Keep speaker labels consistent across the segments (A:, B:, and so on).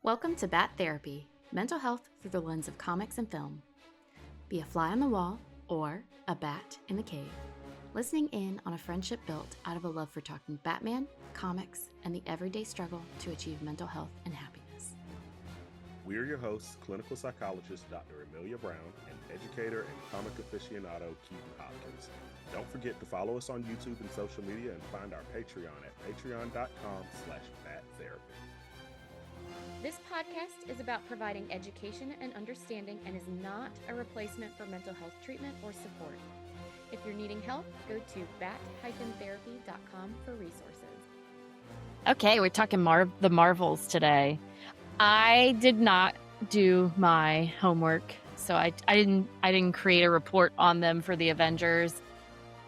A: Welcome to Bat Therapy, mental health through the lens of comics and film. Be a fly on the wall or a bat in the cave, listening in on a friendship built out of a love for talking Batman, comics, and the everyday struggle to achieve mental health and happiness.
B: We are your hosts, clinical psychologist Dr. Amelia Brown and educator and comic aficionado Keaton Hopkins. Don't forget to follow us on YouTube and social media and find our Patreon at patreon.com/battherapy.
A: This podcast is about providing education and understanding and is not a replacement for mental health treatment or support. If you're needing help, go to bat-therapy.com for resources.
C: Okay, we're talking the Marvels today. I did not do my homework, so I didn't create a report on them for the Avengers.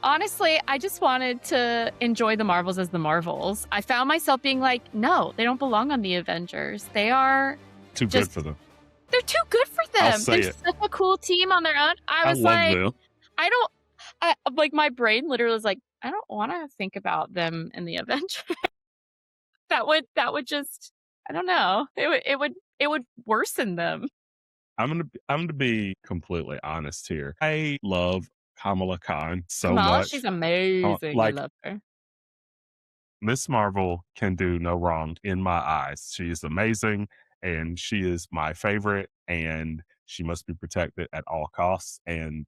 C: Honestly, I just wanted to enjoy the Marvels as the Marvels. I found myself being like, no, they don't belong on the Avengers. They are
B: Too good for them.
C: They're too good for them.
B: I'll say
C: They're
B: it.
C: such a cool team on their own. I was like,
B: them.
C: my brain literally was like, I don't want to think about them in the Avengers. that would just, I don't know. It would worsen them.
B: I'm gonna be completely honest here. I love Kamala Khan so much.
C: She's amazing. I love her.
B: Miss Marvel can do no wrong in my eyes. She is amazing, and she is my favorite, and she must be protected at all costs. And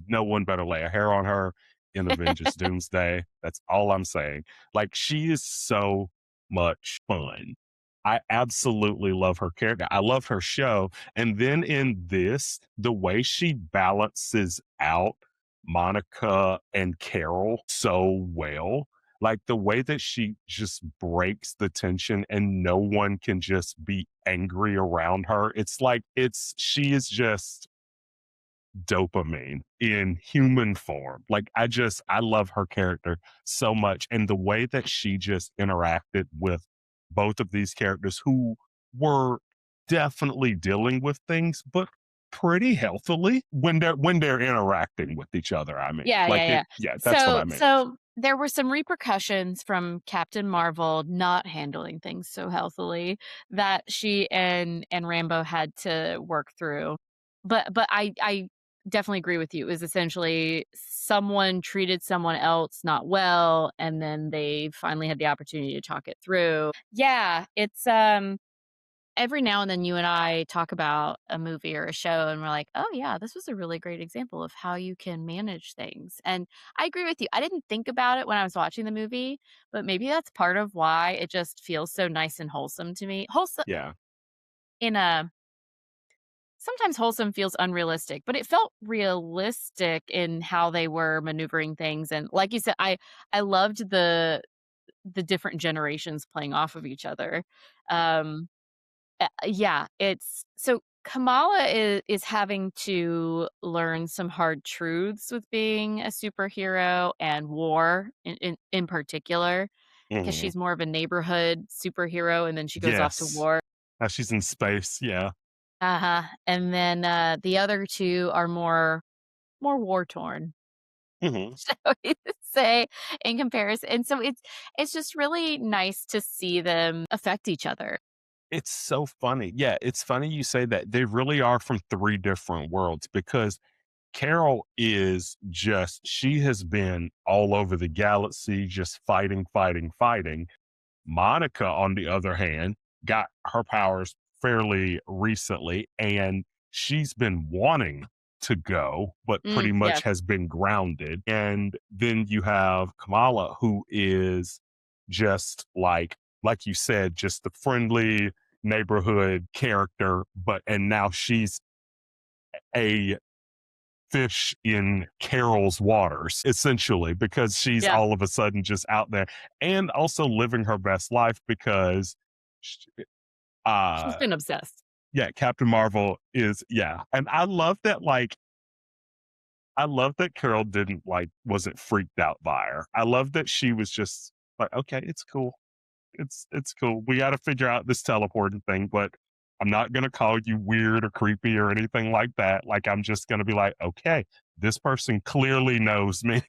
B: no one better lay a hair on her in Avengers Doomsday. That's all I'm saying. Like, she is so much fun. I absolutely love her character. I love her show. And then in this, the way she balances out Monica and Carol so well, like the way that she just breaks the tension and no one can just be angry around her. It's like she is just dopamine in human form. Like I love her character so much. And the way that she just interacted with both of these characters who were definitely dealing with things, but pretty healthily when they're interacting with each other. I mean,
C: Yeah.
B: That's what I mean.
C: So there were some repercussions from Captain Marvel not handling things so healthily that she and Rambo had to work through. But I definitely agree with you. It was essentially someone treated someone else not well, and then they finally had the opportunity to talk it through. Yeah, it's every now and then you and I talk about a movie or a show and we're like, oh yeah, this was a really great example of how you can manage things. And I agree with you. I didn't think about it when I was watching the movie, but maybe that's part of why it just feels so nice and wholesome to me. Wholesome
B: Yeah.
C: Sometimes wholesome feels unrealistic, but it felt realistic in how they were maneuvering things. And like you said, I loved the different generations playing off of each other. Yeah, it's so Kamala is having to learn some hard truths with being a superhero and war in particular, because she's more of a neighborhood superhero, and then she goes off to war.
B: Now she's in space. Yeah.
C: And then the other two are more war torn. So you say in comparison, and so it's just really nice to see them affect each other.
B: It's so funny. Yeah, it's funny you say that. They really are from three different worlds because Carol she has been all over the galaxy, just fighting. Monica, on the other hand, got her powers fairly recently, and she's been wanting to go, but pretty much has been grounded. And then you have Kamala, who is just like you said, just the friendly neighborhood character, and now she's a fish in Carol's waters, essentially, because she's all of a sudden just out there and also living her best life because
C: She's been obsessed.
B: Yeah, Captain Marvel is, and I love that Carol wasn't freaked out by her. I love that she was just like, okay, it's cool. It's cool. We got to figure out this teleporting thing, but I'm not going to call you weird or creepy or anything like that. Like, I'm just going to be like, okay, this person clearly knows me.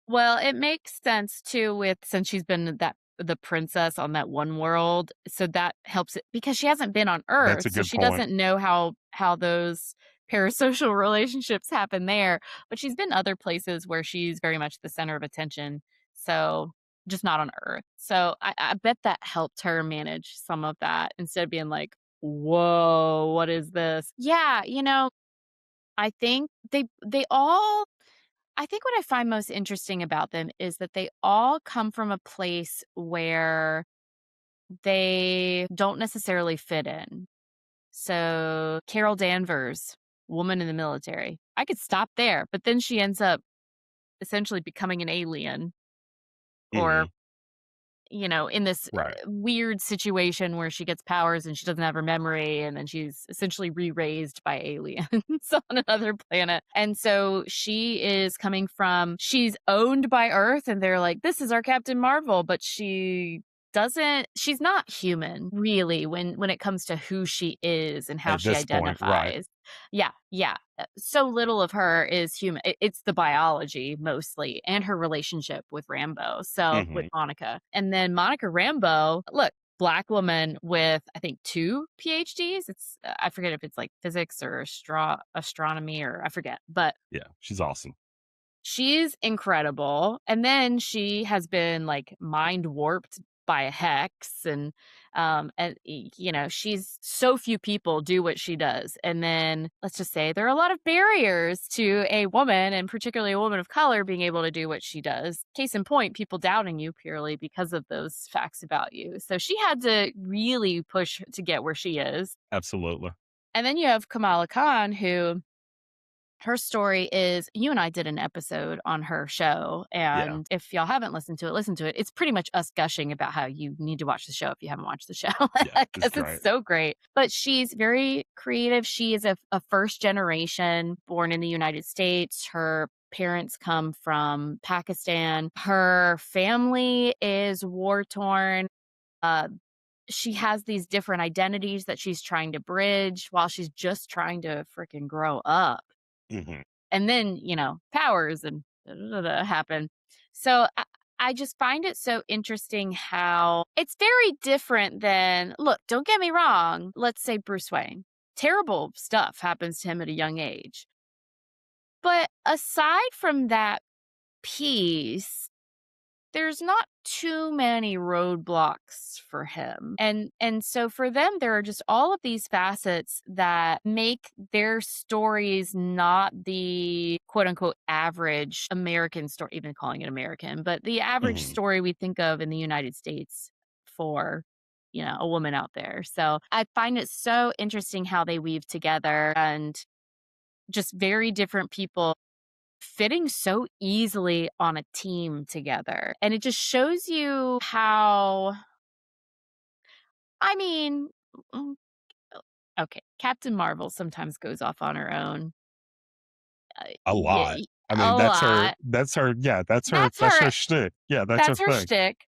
C: Well, it makes sense too since she's been the princess on that one world, so that helps it because she hasn't been on
B: That's
C: Earth,
B: a
C: so
B: good
C: she
B: point.
C: doesn't know how those parasocial relationships happen there, but she's been other places where she's very much the center of attention, so just not on Earth. So I bet that helped her manage some of that instead of being like, "Whoa, what is this?" Yeah, I think they all I think what I find most interesting about them is that they all come from a place where they don't necessarily fit in. So, Carol Danvers, woman in the military. I could stop there, but then she ends up essentially becoming an alien or
B: Mhm.
C: in this
B: Right.
C: weird situation where she gets powers and she doesn't have her memory, and then she's essentially re-raised by aliens on another planet. And so she's owned by Earth, and they're like, this is our Captain Marvel, but she's not human really when it comes to who she is and how
B: At
C: she
B: this point, right.
C: identifies. Yeah, yeah. So little of her is human. It's the biology mostly and her relationship with Rambo. So with
B: Mhm.
C: Monica. And then Monica Rambo, look, black woman with I think 2 PhDs. I forget if it's like physics or astronomy or I forget. But
B: Yeah, she's awesome.
C: she's incredible, and then she has been, like, mind warped by a hex, and she's so few people do what she does, and then, let's just say, there are a lot of barriers to a woman, and particularly a woman of color, being able to do what she does. Case in point, people doubting you purely because of those facts about you, so she had to really push to get where she is,
B: Absolutely.
C: and then you have Kamala Khan, who her story is you and I did an episode on her show,
B: Yeah.
C: and if y'all haven't listened to it, listen to it. It's pretty much us gushing about how you need to watch the show if you haven't watched the show
B: Yeah, it's
C: because it's
B: great.
C: so great. But she's very creative. She is a first generation born in the United States. Her parents come from Pakistan. Her family is war torn. Uh, she has these different identities that she's trying to bridge while she's just trying to freaking grow up.
B: Mhm.
C: And then, powers and happen. So I just find it so interesting how it's very different than, look, don't get me wrong. Let's say Bruce Wayne. Terrible stuff happens to him at a young age. But aside from that piece, there's not too many roadblocks for him. And so for them there are just all of these facets that make their stories not the quote unquote average American story, even calling it American, but the average
B: Mhm.
C: story we think of in the United States for a woman out there. So I find it so interesting how they weave together and just very different people fitting so easily on a team together. And it just shows you how, I mean, mm, okay, Captain Marvel sometimes goes off on her own.
B: A
C: Yeah,
B: lot. I
C: a
B: mean,
C: lot. That's
B: that's her
C: her
B: shtick. Yeah, that's her
C: that's her
B: thing.
C: shtick.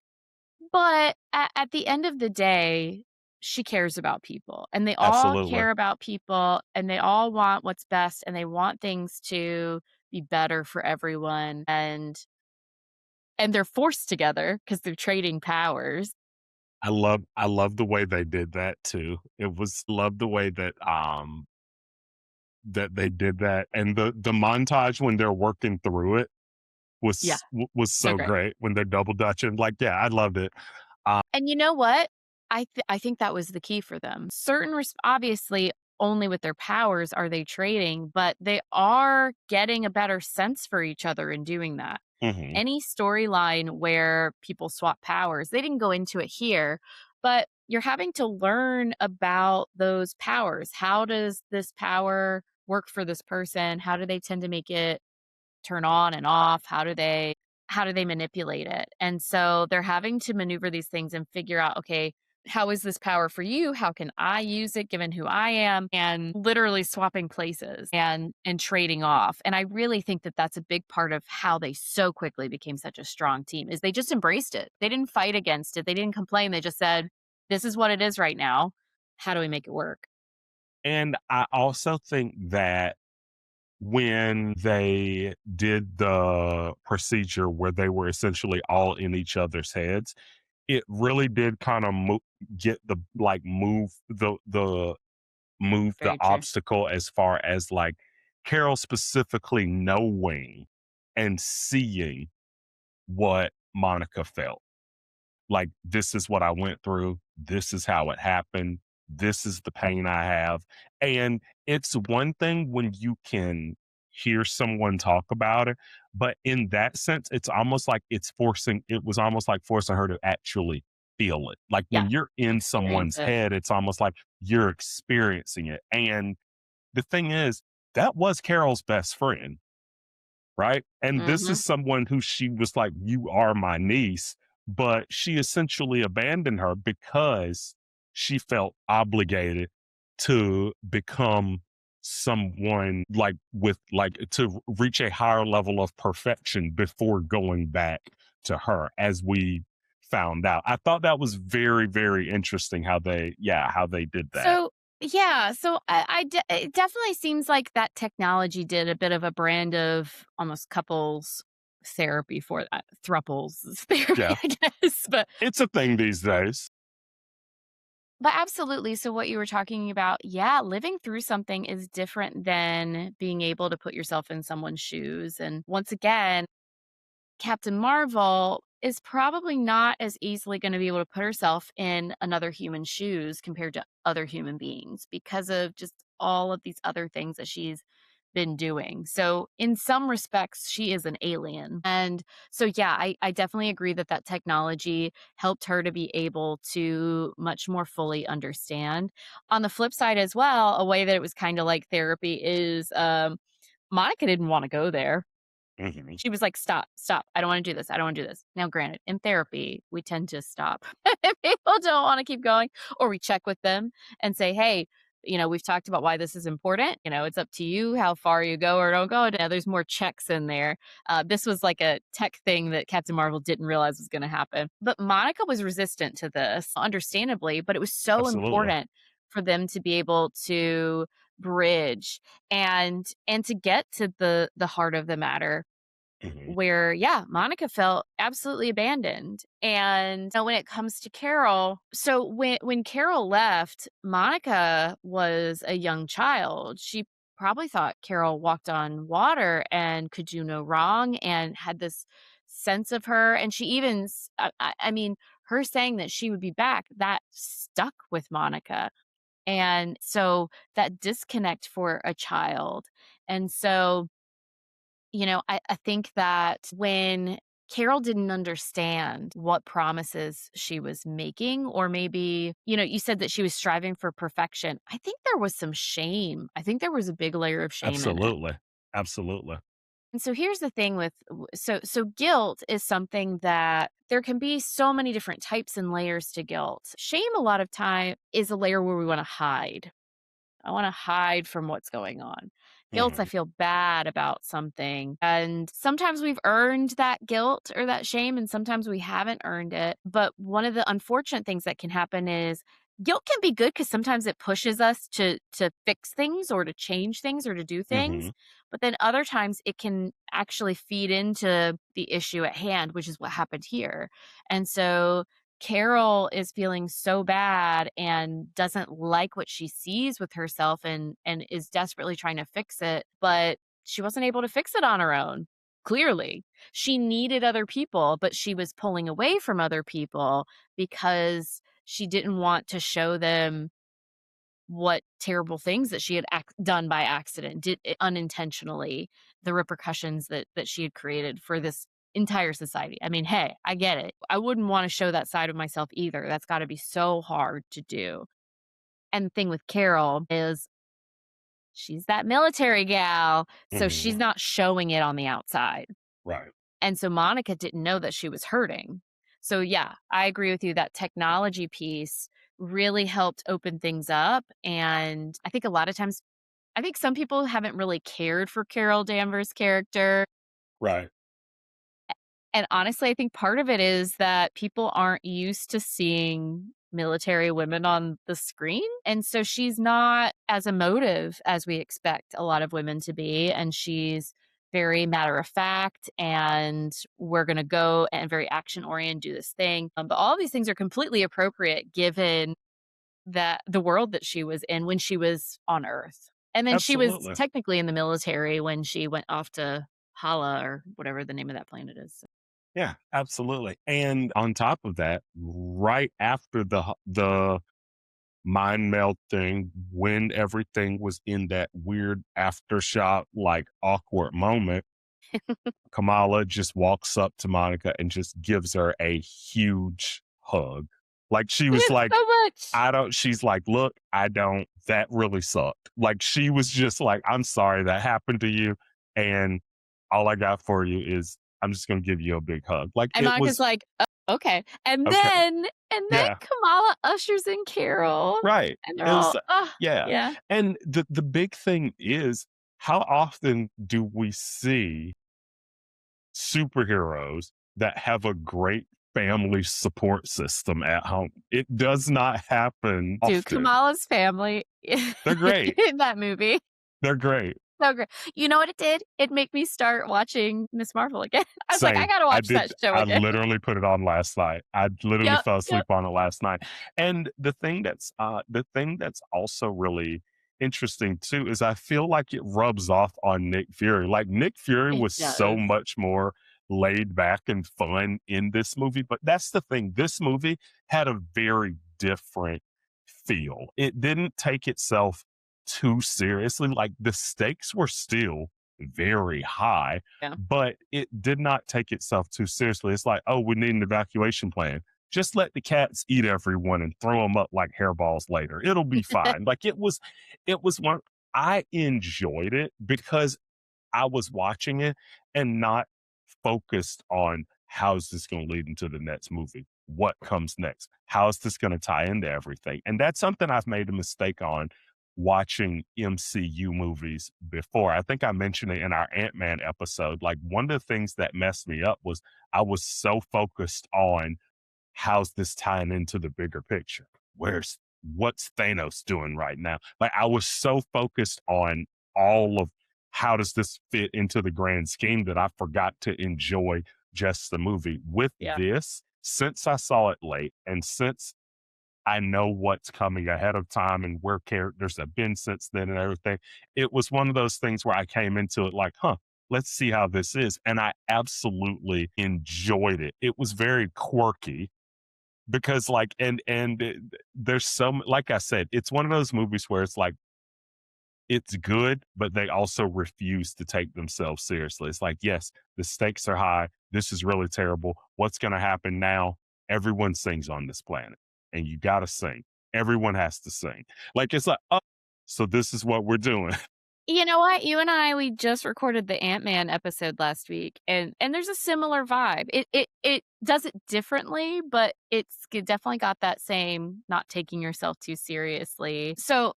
C: But at the end of the day, she cares about people, and they all
B: Absolutely.
C: care about people, and they all want what's best, and they want things to be better for everyone, and they're forced together because 'cause they're trading powers.
B: I love the way they did that too. It was love the way that they did that, and the montage when they're working through it
C: Yeah,
B: was
C: so
B: so
C: great.
B: great when they're double dutching. Like, yeah, I loved it.
C: And you know what? I think that was the key for them. Obviously, only with their powers are they trading, but they are getting a better sense for each other in doing that.
B: Mhm.
C: Any storyline where people swap powers, they didn't go into it here, but you're having to learn about those powers. How does this power work for this person? How do they tend to make it turn on and off? How do they manipulate it? And so they're having to maneuver these things and figure out, okay, how is this power for you? How can I use it given who I am? And literally swapping places and trading off. And I really think that that's a big part of how they so quickly became such a strong team is they just embraced it. They didn't fight against it. They didn't complain. They just said, this is what it is right now. How do we make it work?
B: And I also think that when they did the procedure where they were essentially all in each other's heads, it really did kind of get the like move the
C: Very true.
B: obstacle as far as like Carol specifically knowing and seeing what Monica felt. Like, this is what I went through. This is how it happened. This is the pain I have. And it's one thing when you can hear someone talk about it, but in that sense, it was almost like forcing her to actually feel it. Like
C: Yeah,
B: when you're in
C: experience
B: someone's
C: it.
B: head, it's almost like you're experiencing it. And the thing is, that was Carol's best friend, right? And this
C: Mhm.
B: is someone who she was like, "You are my niece," but she essentially abandoned her because she felt obligated to become someone like to reach a higher level of perfection before going back to her, as we found out. I thought that was very, very interesting how they did that.
C: So, yeah, so it definitely seems like that technology did a bit of a brand of almost couples therapy for that, thruples therapy,
B: Yeah,
C: I guess,
B: it's a thing these days.
C: but absolutely. So what you were talking about, yeah, living through something is different than being able to put yourself in someone's shoes. And once again, Captain Marvel is probably not as easily going to be able to put herself in another human's shoes compared to other human beings because of just all of these other things that she's been doing. So, in some respects, she is an alien. And so, yeah, I definitely agree that that technology helped her to be able to much more fully understand. On the flip side, as well, a way that it was kind of like therapy is Monica didn't want to go there.
B: Mhm.
C: She was like, "Stop, stop. I don't wanna do this. I don't wanna do this." Now, granted, in therapy, we tend to stop. If people don't wanna keep going, or we check with them and say, "Hey, we've talked about why this is important. It's up to you how far you go or don't go." Now there's more checks in there. This was like a tech thing that Captain Marvel didn't realize was gonna happen. But Monica was resistant to this, understandably, but it was so
B: Absolutely.
C: important for them to be able to bridge and to get to the heart of the matter
B: Mhm.
C: where, yeah, Monica felt absolutely abandoned. And when it comes to Carol, so when Carol left, Monica was a young child. She probably thought Carol walked on water and could do no wrong and had this sense of her. And she even, I mean, her saying that she would be back, that stuck with Monica. And so that disconnect for a child. And so I think that when Carol didn't understand what promises she was making, or maybe, you said that she was striving for perfection. I think there was some shame. I think there was a big layer of shame in it.
B: Absolutely. Absolutely.
C: And so here's the thing with so guilt is something that there can be so many different types and layers to guilt. Shame a lot of time is a layer where we want to hide. I wanna hide from what's going on. Guilt, I
B: Mhm.
C: feel bad about something, and sometimes we've earned that guilt or that shame, and sometimes we haven't earned it, but one of the unfortunate things that can happen is guilt can be good because sometimes it pushes us to fix things or to change things or to do things,
B: Mhm.
C: but then other times it can actually feed into the issue at hand, which is what happened here, and so Carol is feeling so bad and doesn't like what she sees with herself and is desperately trying to fix it, but she wasn't able to fix it on her own. Clearly, she needed other people, but she was pulling away from other people because she didn't want to show them what terrible things that she had done by accident, did unintentionally, the repercussions that she had created for this entire society. I mean, hey, I get it. I wouldn't want to show that side of myself either. That's got to be so hard to do. And the thing with Carol is she's that military gal, so she's
B: Mhm.
C: not showing it on the outside.
B: Right.
C: And so Monica didn't know that she was hurting. So yeah, I agree with you that technology piece really helped open things up. And I think a lot of times, I think some people haven't really cared for Carol Danvers' character.
B: Right.
C: And honestly, I think part of it is that people aren't used to seeing military women on the screen. And so she's not as emotive as we expect a lot of women to be. And she's very matter of fact, and we're gonna go and very action oriented, do this thing. But all of these things are completely appropriate given that the world that she was in when she was on Earth. And then she was
B: Absolutely.
C: technically in the military when she went off to Hala or whatever the name of that planet is.
B: Yeah, absolutely. And on top of that, right after the mind meld thing, when everything was in that weird aftershock, like awkward moment, Kamala just walks up to Monica and just gives her a huge hug. Like she was like,
C: So much.
B: I don't, she's like, look, I don't, that really sucked. Like she was just like, I'm sorry that happened to you. And all I got for you is I'm just going to give you a big hug. Like
C: And
B: it
C: Monica's
B: was
C: like, "Oh, okay."
B: okay.
C: And then
B: Yeah.
C: Kamala ushers in Carol,
B: Right.
C: and they're
B: It was,
C: all, "Oh,
B: yeah.
C: yeah."
B: And the big thing is, how often do we see superheroes that have a great family support system at home? It does not happen
C: Dude,
B: often.
C: Kamala's family
B: They're great.
C: in that movie.
B: They're great.
C: So great. You know what it did? It made me start watching Miss Marvel again. I was like, "I
B: Same.
C: gotta
B: I
C: watch that
B: did.
C: show
B: I
C: again."
B: literally put it on last night. I literally
C: Yep,
B: fell
C: yep.
B: asleep on it last night. And the thing that's also really interesting too is I feel like it rubs off on Nick Fury. Like Nick Fury
C: It
B: was so
C: does.
B: much more laid back and fun in this movie, but that's the thing. This movie had a very different feel. It didn't take itself too seriously. Like the stakes were still very high,
C: Yeah.
B: but it did not take itself too seriously. It's like, oh, we need an evacuation plan. Just let the cats eat everyone and throw them up like hairballs later. It'll be fine. Like it was one. I enjoyed it because I was watching it and not focused on how's this going to lead into the next movie? What comes next? How is this going to tie into everything? And that's something I've made a mistake on watching MCU movies before. I think I mentioned it in our Ant-Man episode. Like one of the things that messed me up was I was so focused on how's this tying into the bigger picture? What's Thanos doing right now? Like I was so focused on all of how does this fit into the grand scheme that I forgot to enjoy just the movie. With
C: Yeah.
B: this, since I saw it late and since I know what's coming ahead of time and where characters have been since then and everything, it was one of those things where I came into it like, huh, let's see how this is. And I absolutely enjoyed it. It was very quirky because like there's some like I said, it's one of those movies where it's like it's good, but they also refuse to take themselves seriously. It's like, yes, the stakes are high. This is really terrible. What's going to happen now? Everyone sings on this planet, and you got to sing. Everyone has to sing. Like it's like, oh, so this is what we're doing.
C: You know what? You and I, we just recorded the Ant-Man episode last week, and there's a similar vibe. It does it differently, but definitely got that same not taking yourself too seriously. So,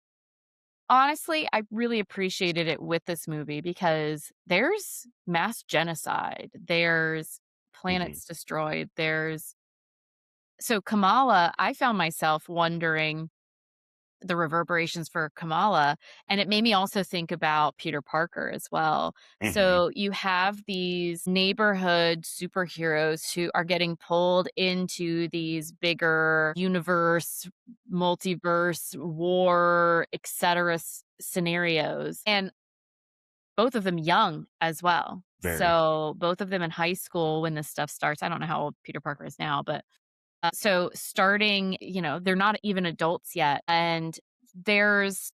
C: honestly, I really appreciated it with this movie because there's mass genocide, there's
B: Mhm.
C: planets destroyed, Kamala, I found myself wondering the reverberations for Kamala, and it made me also think about Peter Parker as well.
B: Mhm.
C: So you have these neighborhood superheroes who are getting pulled into these bigger universe, multiverse, war, etc. Scenarios, and both of them young as well.
B: Very.
C: So both of them in high school when this stuff starts. I don't know how old Peter Parker is now, but so starting, they're not even adults yet, and there's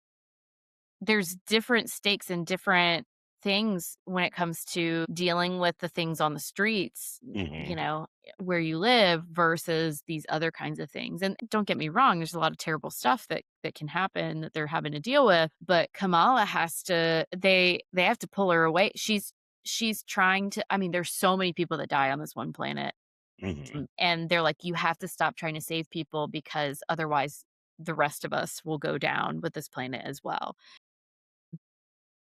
C: there's different stakes and different things when it comes to dealing with the things on the streets,
B: Mhm.
C: where you live versus these other kinds of things. And don't get me wrong, there's a lot of terrible stuff that can happen that they're having to deal with, but Kamala has to they have to pull her away. She's trying to, I mean, there's so many people that die on this one planet.
B: Mhm.
C: And they're like, "You have to stop trying to save people because otherwise the rest of us will go down with this planet as well."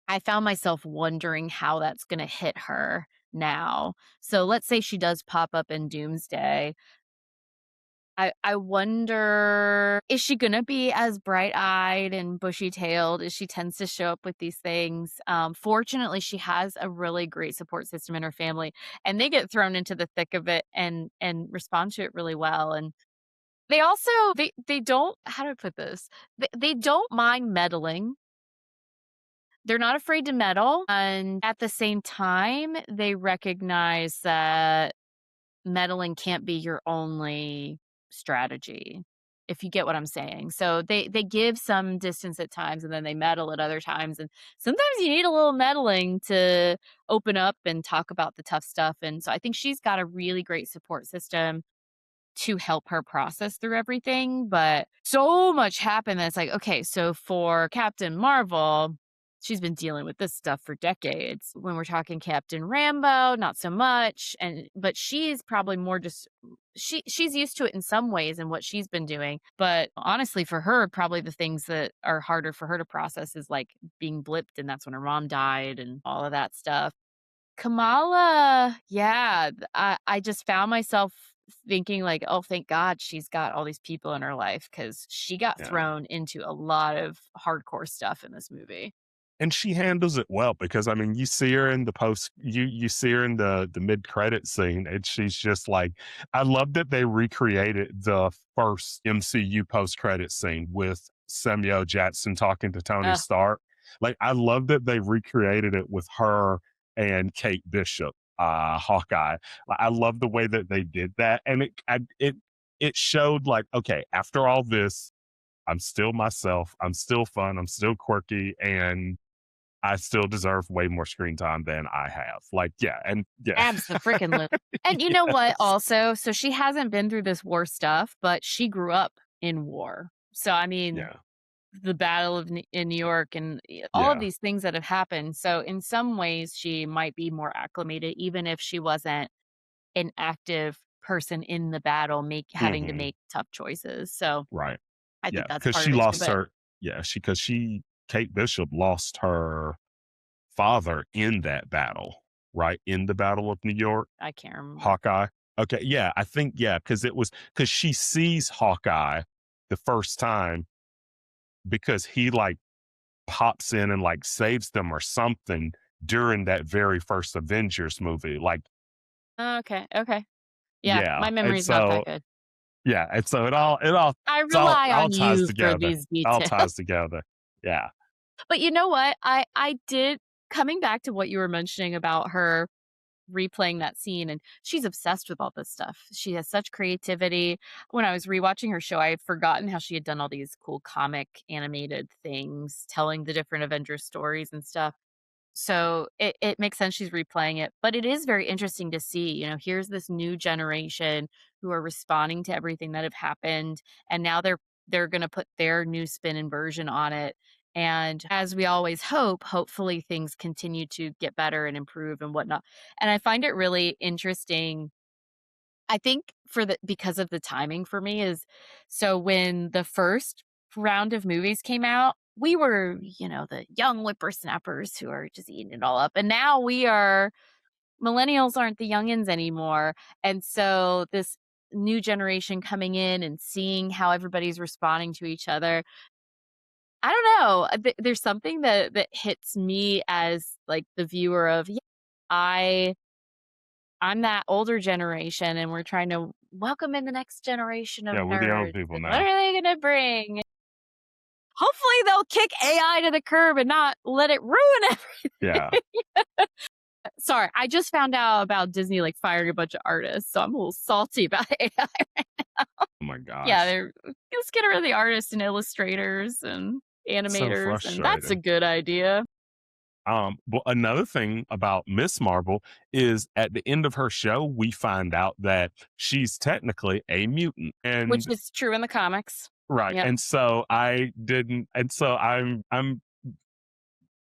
C: I found myself wondering how that's gonna hit her now. So let's say she does pop up in Doomsday. I wonder, is she gonna be as bright-eyed and bushy-tailed as she tends to show up with these things? Fortunately, she has a really great support system in her family, and they get thrown into the thick of it and respond to it really well, and they also they don't, how do I put this? They don't mind meddling. They're not afraid to meddle, and at the same time, they recognize that meddling can't be your only strategy, if you get what I'm saying. So they give some distance at times, and then they meddle at other times, and sometimes you need a little meddling to open up and talk about the tough stuff, and so I think she's got a really great support system to help her process through everything, but so much happened that it's like, okay, so for Captain Marvel, she's been dealing with this stuff for decades. When we're talking Captain Rambo, not so much, and but she's probably more just she's used to it in some ways and what she's been doing, but honestly for her, probably the things that are harder for her to process is like being blipped, and that's when her mom died and all of that stuff. Kamala, yeah, I just found myself thinking like, "Oh, thank God she's got all these people in her life because she got
B: Yeah.
C: thrown into a lot of hardcore stuff in this movie."
B: And she handles it well because I mean, you see her in the post, you see her in the mid credit scene, and she's just like, I love that they recreated the first MCU post credit scene with Samuel Jackson talking to Tony
C: Ugh,
B: Stark. Like, I love that they recreated it with her and Kate Bishop, Hawkeye. I love the way that they did that, and it showed like, okay, after all this, I'm still myself. I'm still fun. I'm still quirky, and I still deserve way more screen time than I have. Like, yeah, and yeah.
C: abso-freaking-lute. And you know what
B: Yes.
C: also? So she hasn't been through this war stuff, but she grew up in war. So, I mean,
B: Yeah,
C: the battle of in New York and all of
B: yeah.
C: these things that have happened. So in some ways, she might be more acclimated, even if she wasn't an active person in the battle having to
B: Mhm.
C: make tough choices. So
B: Right.
C: I
B: Yeah,
C: think that's
B: because
C: part
B: she
C: of it too,
B: lost
C: but
B: her yeah, she because she Kate Bishop lost her father in that battle, right? In the Battle of New York,
C: I can't remember.
B: Hawkeye. Okay, yeah, I think, yeah, because it was because she sees Hawkeye the first time because he, like, pops in and, like, saves them or something during that very first Avengers movie, like,
C: Okay, okay. Yeah,
B: yeah,
C: my memory's not that good.
B: and so it all
C: I
B: it's all
C: rely
B: all
C: on
B: ties
C: you for
B: together.
C: these
B: All
C: details.
B: ties together. Yeah.
C: But you know what? I did, coming back to what you were mentioning about her replaying that scene, and she's obsessed with all this stuff. She has such creativity. When I was rewatching her show, I had forgotten how she had done all these cool comic animated things, telling the different Avengers stories and stuff. So it makes sense she's replaying it, but it is very interesting to see, here's this new generation who are responding to everything that have happened, and now they're gonna put their new spin and version on it. And as we always hope, hopefully things continue to get better and improve and whatnot. And I find it really interesting. I think because of the timing for me is, so when the first round of movies came out, we were, the young whippersnappers who are just eating it all up. And now we are, millennials aren't the youngins anymore. And so this new generation coming in and seeing how everybody's responding to each other. I don't know. There's something that hits me as like the viewer of, yeah, I I'm that older generation, and we're trying to welcome in the next generation of
B: Yeah, we're the old
C: nerds,
B: people
C: and what
B: now.
C: are they gonna bring? Hopefully, they'll kick AI to the curb and not let it ruin
B: Yeah.
C: everything. Sorry, I just found out about Disney, like, firing a bunch of artists, so I'm a little salty about AI.
B: Oh my
C: Yeah,
B: gosh.
C: they're let's get rid of the artists and illustrators and
B: So
C: animators, and that's a
B: frustrating.
C: good idea.
B: But another thing about Miss Marvel is at the end of her show, we find out that she's technically a mutant.
C: Which
B: And
C: is true in the comics.
B: right.
C: Yep.
B: And so I didn't and so I'm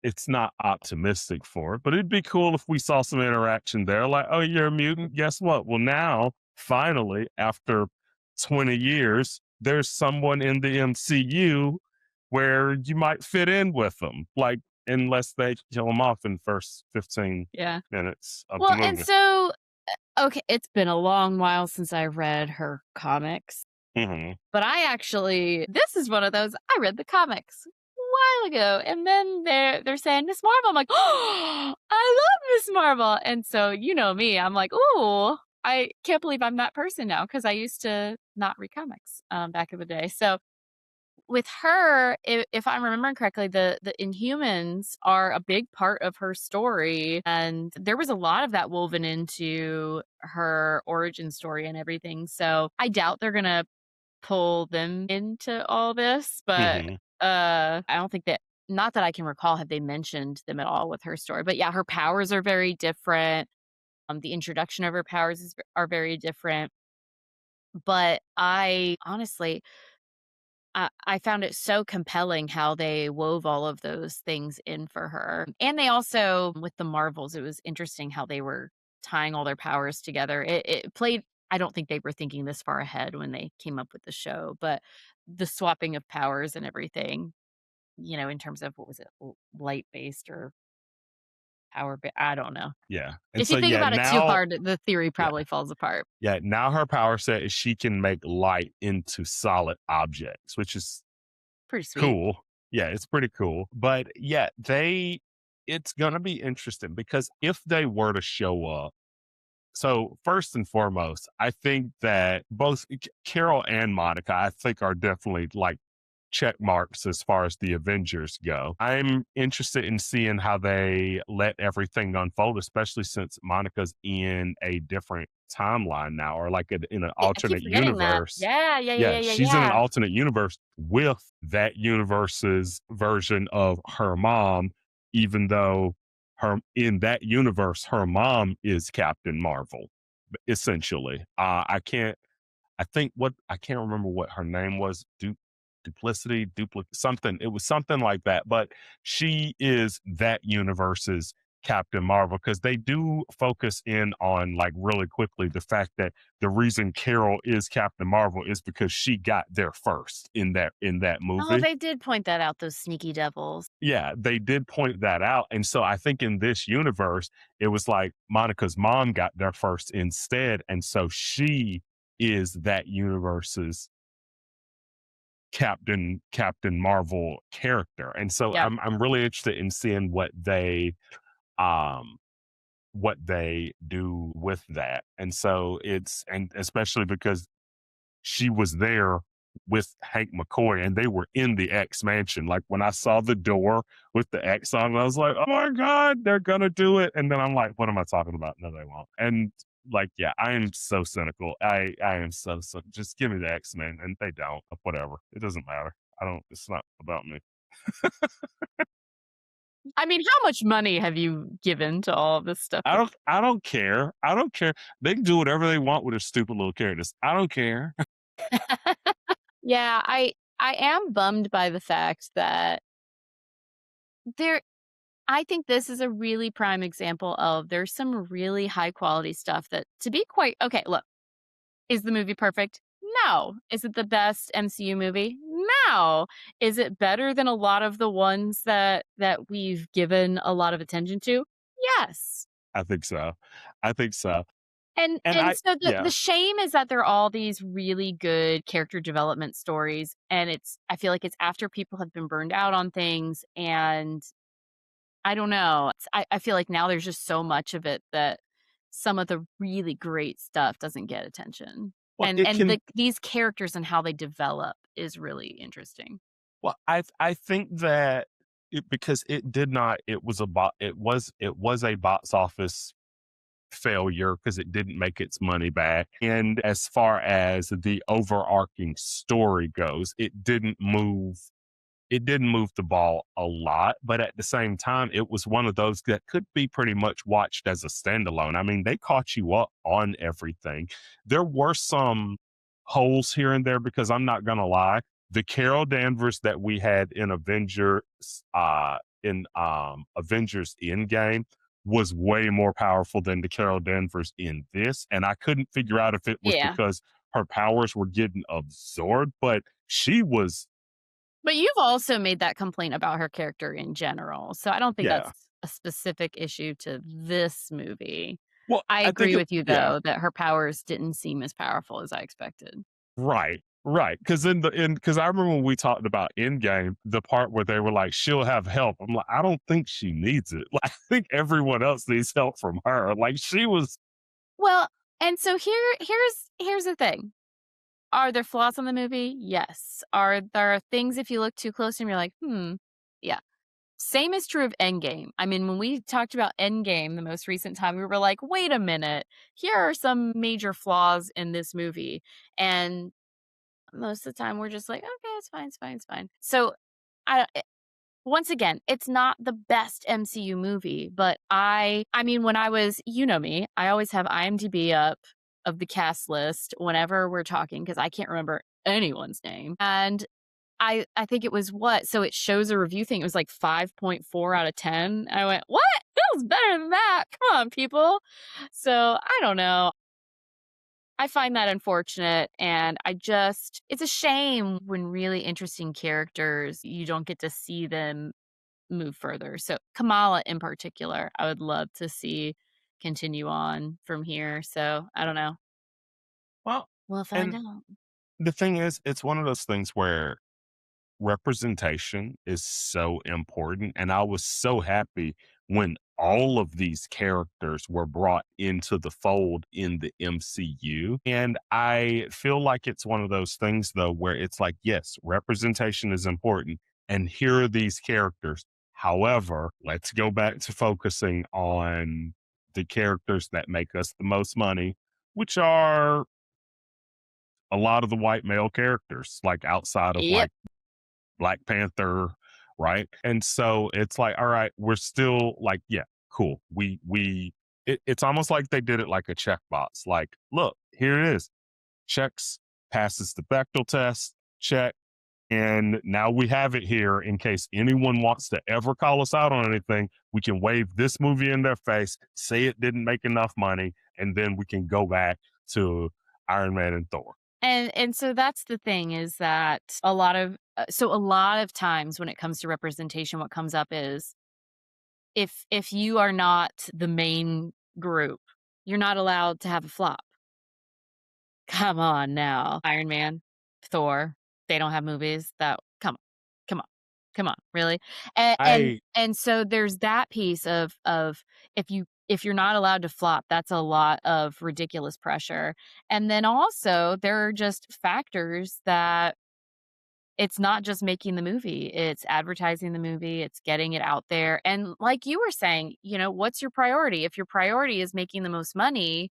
B: it's not optimistic for it, but it'd be cool if we saw some interaction there. Like, oh, you're a mutant. Guess what? Well, now, finally, after 20 years, there's someone in the MCU where you might fit in with them. Like, unless they kill them off in the first 15
C: Yeah.
B: minutes of the
C: Well, and
B: movie.
C: so, okay, it's been a long while since I read her comics.
B: Mhm.
C: But I actually this is one of those, I read the comics a while ago, and then they're saying Miss Marvel. I'm like, "Oh, I love Miss Marvel." And so, you know me, I'm like, "Ooh, I can't believe I'm that person now," because I used to not read comics, back in the day. So, with her, if I'm remembering correctly, the Inhumans are a big part of her story, and there was a lot of that woven into her origin story and everything. So, I doubt they're gonna pull them into all this, but,
B: Mhm.
C: I don't think that not that I can recall, have they mentioned them at all with her story, but yeah, her powers are very different, the introduction of her powers are very different, but I honestly, I found it so compelling how they wove all of those things in for her, and they also with the Marvels, it was interesting how they were tying all their powers together. It played I don't think they were thinking this far ahead when they came up with the show, but the swapping of powers and everything, in terms of what was it, light-based or I don't know.
B: Yeah, and
C: If
B: so,
C: you think
B: yeah,
C: about it too
B: now
C: hard, the theory
B: yeah.
C: probably falls apart.
B: Yeah, now her power set is she can make light into solid objects, which is
C: Pretty sweet.
B: cool. Yeah, it's pretty cool. But yeah, it's gonna be interesting because if they were to show up, so first and foremost, I think that both Carol and Monica, I think, are definitely like check marks as far as the Avengers go. I'm interested in seeing how they let everything unfold, especially since Monica's in a different timeline now, or like in an
C: Yeah, I keep
B: alternate
C: forgetting that.
B: universe.
C: Yeah, yeah, yeah,
B: Yeah,
C: yeah, yeah,
B: she's in an
C: yeah.
B: alternate universe with that universe's version of her mom, even though her in that universe, her mom is Captain Marvel, essentially. I can't remember what her name was. Duplicity, something. It was something like that. But she is that universe's Captain Marvel because they do focus in on like really quickly the fact that the reason Carol is Captain Marvel is because she got there first in that
C: Oh,
B: movie.
C: they did point that out, those sneaky devils.
B: Yeah, they did point that out. And so I think in this universe, it was like Monica's mom got there first instead. And so she is that universe's Captain Marvel character. And so
C: Yep.
B: I'm really interested in seeing um what they do with that. And so and especially because she was there with Hank McCoy and they were in the X mansion. Like when I saw the door with the X on, I was like, oh my God, they're gonna do it. And then I'm like, what am I talking about? No, they won't. And like, yeah, I am so cynical. I am so just give me the X-Men and they don't. Whatever. It doesn't matter. I don't it's not about me.
C: I mean, how much money have you given to all this stuff to
B: I don't care. I don't care. They can do whatever they want with their stupid little characters. I don't care.
C: Yeah, I am bummed by the fact that there I think this is a really prime example of there's some really high quality stuff that to be quite okay, look, is the movie perfect? No. Is it the best MCU movie? No. Is it better than a lot of the ones that we've given a lot of attention to? Yes.
B: I think so. I think so. And
C: And so the
B: yeah.
C: shame is that there are all these really good character development stories, and I feel like it's after people have been burned out on things, and I don't know. I feel like now there's just so much of it that some of the really great stuff doesn't get attention.
B: Well,
C: And these characters and how they develop is really interesting.
B: I think that because it was a box office failure because it didn't make its money back. And as far as the overarching story goes, it didn't move the ball a lot, but at the same time, it was one of those that could be pretty much watched as a standalone. I mean, they caught you up on everything. There were some holes here and there because I'm not going to lie. The Carol Danvers that we had in Avengers Endgame was way more powerful than the Carol Danvers in this. And I couldn't figure out if it was
C: Yeah.
B: because her powers were getting absorbed, but she was,
C: But you've also made that complaint about her character in general, so I don't think
B: yeah.
C: that's a specific issue to this movie.
B: Well,
C: I
B: I think
C: agree
B: it
C: with you,
B: yeah,
C: though, that her powers didn't seem as powerful as I expected.
B: right. Right, because I remember when we talked about Endgame, the part where they were like, "She'll have help." I'm like, "I don't think she needs it." Like, I think everyone else needs help from her. Like, she was
C: Well, and so here's the thing. Are there flaws in the movie? Yes. Are there things if you look too close and you're like, "Hmm." Yeah. Same is true of Endgame. I mean, when we talked about Endgame the most recent time, we were like, "Wait a minute. Here are some major flaws in this movie." And most of the time we're just like, "Okay, it's fine, it's fine, it's fine." So, I once again, it's not the best MCU movie, but I mean, when I was you know me, I always have IMDb up of the cast list whenever we're talking because I can't remember anyone's name. And I think it was what? So it shows a review thing. It was like 5.4 out of 10. I went, "What? Feels better than that. Come on, people." So, I don't know. I find that unfortunate, and I just it's a shame when really interesting characters, you don't get to see them move further. So, Kamala in particular, I would love to see continue on from here. So, I don't know.
B: well,
C: We'll find
B: and
C: out.
B: the thing is, it's one of those things where representation is so important. And I was so happy when all of these characters were brought into the fold in the MCU. And I feel like it's one of those things, though, where it's like, yes, representation is important. And here are these characters. However, let's go back to focusing on the characters that make us the most money, which are a lot of the white male characters, like outside of
C: Yep.
B: like Black Panther, right? And so it's like, all right, we're still like, yeah, cool. It's almost like they did it like a checkbox. Like, look, here it is. Checks, passes the Bechtel test, check. And now we have it here in case anyone wants to ever call us out on anything. We can wave this movie in their face, say it didn't make enough money, and then we can go back to Iron Man and Thor.
C: And so that's the thing is that a lot of times when it comes to representation, what comes up is if you are not the main group, you're not allowed to have a flop. Come on now. Iron Man, Thor, they don't have movies that come on, come on, really? And and
B: I
C: and so there's that piece of if you're not allowed to flop, that's a lot of ridiculous pressure. And then also there are just factors that it's not just making the movie, it's advertising the movie, it's getting it out there. And like you were saying, what's your priority? If your priority is making the most money,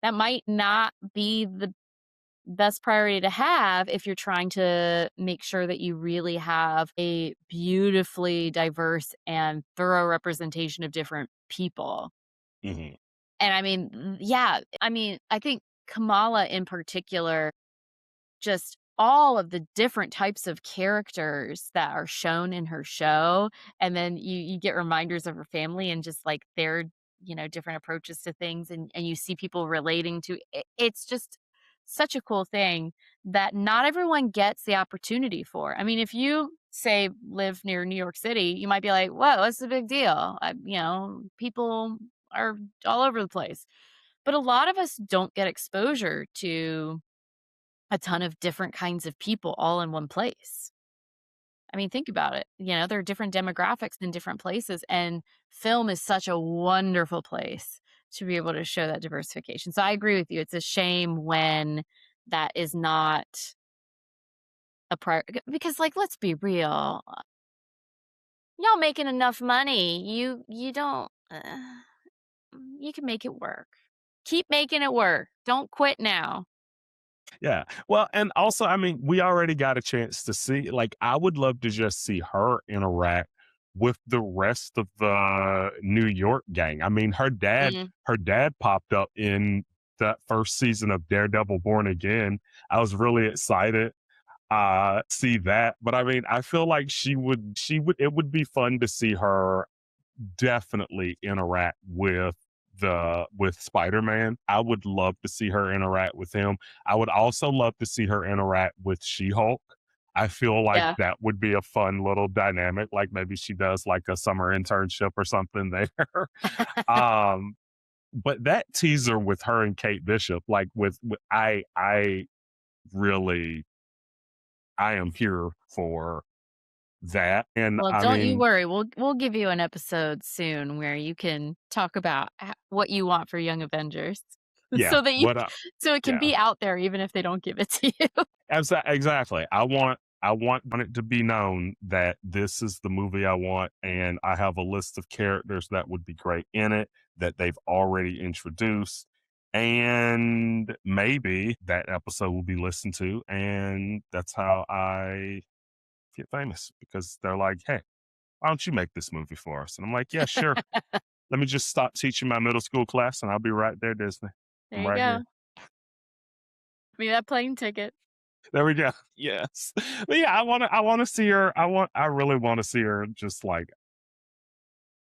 C: that might not be the best priority to have if you're trying to make sure that you really have a beautifully diverse and thorough representation of different people.
B: mhm.
C: And I mean, yeah, I mean, I think Kamala in particular, just all of the different types of characters that are shown in her show, and then you get reminders of her family and just like their different approaches to things, and you see people relating to it. It's just such a cool thing that not everyone gets the opportunity for. I mean, if you say live near New York City, you might be like, whoa, what's the big deal? People are all over the place, but a lot of us don't get exposure to a ton of different kinds of people all in one place. I mean, think about it. There are different demographics in different places, and film is such a wonderful place to be able to show that diversification. So I agree with you. It's a shame when that is not a prior because like let's be real. Y'all making enough money. You don't you can make it work. Keep making it work. Don't quit now.
B: Yeah. Well, and also, I mean, we already got a chance to see, like, I would love to just see her interact with the rest of the New York gang. I mean,
C: Mm.
B: her dad popped up in that first season of Daredevil Born Again. I was really excited see that. But I mean, I feel like it would be fun to see her definitely interact with Spider-Man. I would love to see her interact with him. I would also love to see her interact with She-Hulk. I feel like
C: Yeah.
B: that would be a fun little dynamic. Like maybe she does like a summer internship or something there. um, but that teaser with her and Kate Bishop, like with really, I am here for that. And
C: Well,
B: I
C: don't you
B: mean,
C: worry. We'll give you an episode soon where you can talk about what you want for Young Avengers,
B: yeah,
C: so that
B: what I,
C: so it can
B: yeah,
C: be out there even if they don't give it to you.
B: exactly. I want it to be known that this is the movie I want, and I have a list of characters that would be great in it that they've already introduced. And maybe that episode will be listened to, and that's how I get famous because they're like, "Hey, why don't you make this movie for us?" And I'm like, "Yeah, sure. Let me just stop teaching my middle school class, and I'll be right there, Disney.
C: There
B: I'm
C: you
B: right
C: go.
B: here."
C: Give me that plane ticket.
B: There we go. Yes. But yeah, I wanna see her. I really wanna see her just like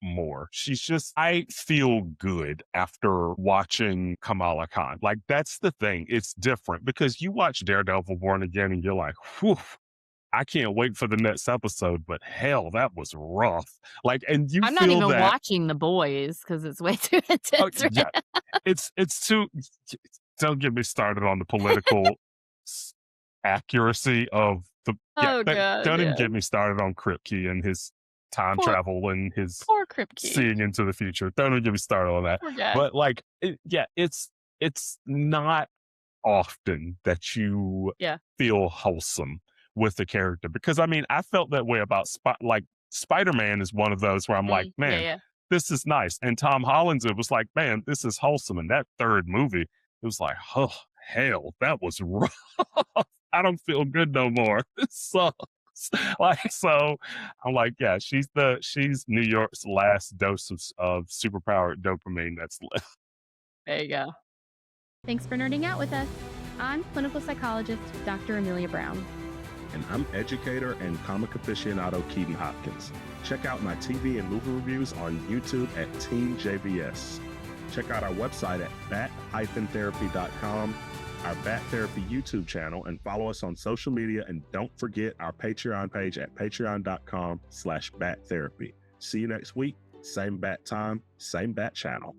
B: more. She's just I feel good after watching Kamala Khan. Like that's the thing. It's different because you watch Daredevil Born Again and you're like, whew, I can't wait for the next episode, but hell, that was rough. Like, and you
C: I'm not
B: feel
C: even
B: that,
C: watching The Boys because it's way too
B: oh
C: intense.
B: yeah, it's too, don't get me started on the political s- accuracy of the, yeah,
C: Oh god,
B: don't even
C: yeah.
B: get me started on Kripke and his time
C: Poor
B: travel and his
C: poor Kripke.
B: seeing into the future. Don't even get me started on that.
C: Poor guy.
B: But like, yeah, it's not often that you
C: Yeah.
B: feel wholesome with the character because I mean, I felt that way about like Spider-Man is one of those where I'm like,
C: Yeah,
B: man,
C: yeah.
B: this is nice. And Tom Holland's, it was like, man, this is wholesome. And that third movie, it was like, oh hell, that was rough. I don't feel good no more. This sucks. Like so, I'm like, yeah, she's New York's last dose of superpowered dopamine that's left.
C: There you go.
A: Thanks for nerding out with us. I'm clinical psychologist Dr. Amelia Brown.
B: And I'm educator and comic aficionado Keaton Hopkins. Check out my TV and movie reviews on YouTube at Team JBS. Check out our website at bat-therapy.com, our Bat Therapy YouTube channel, and follow us on social media. And don't forget our Patreon page at patreon.com/battherapy. See you next week. Same bat time, same bat channel.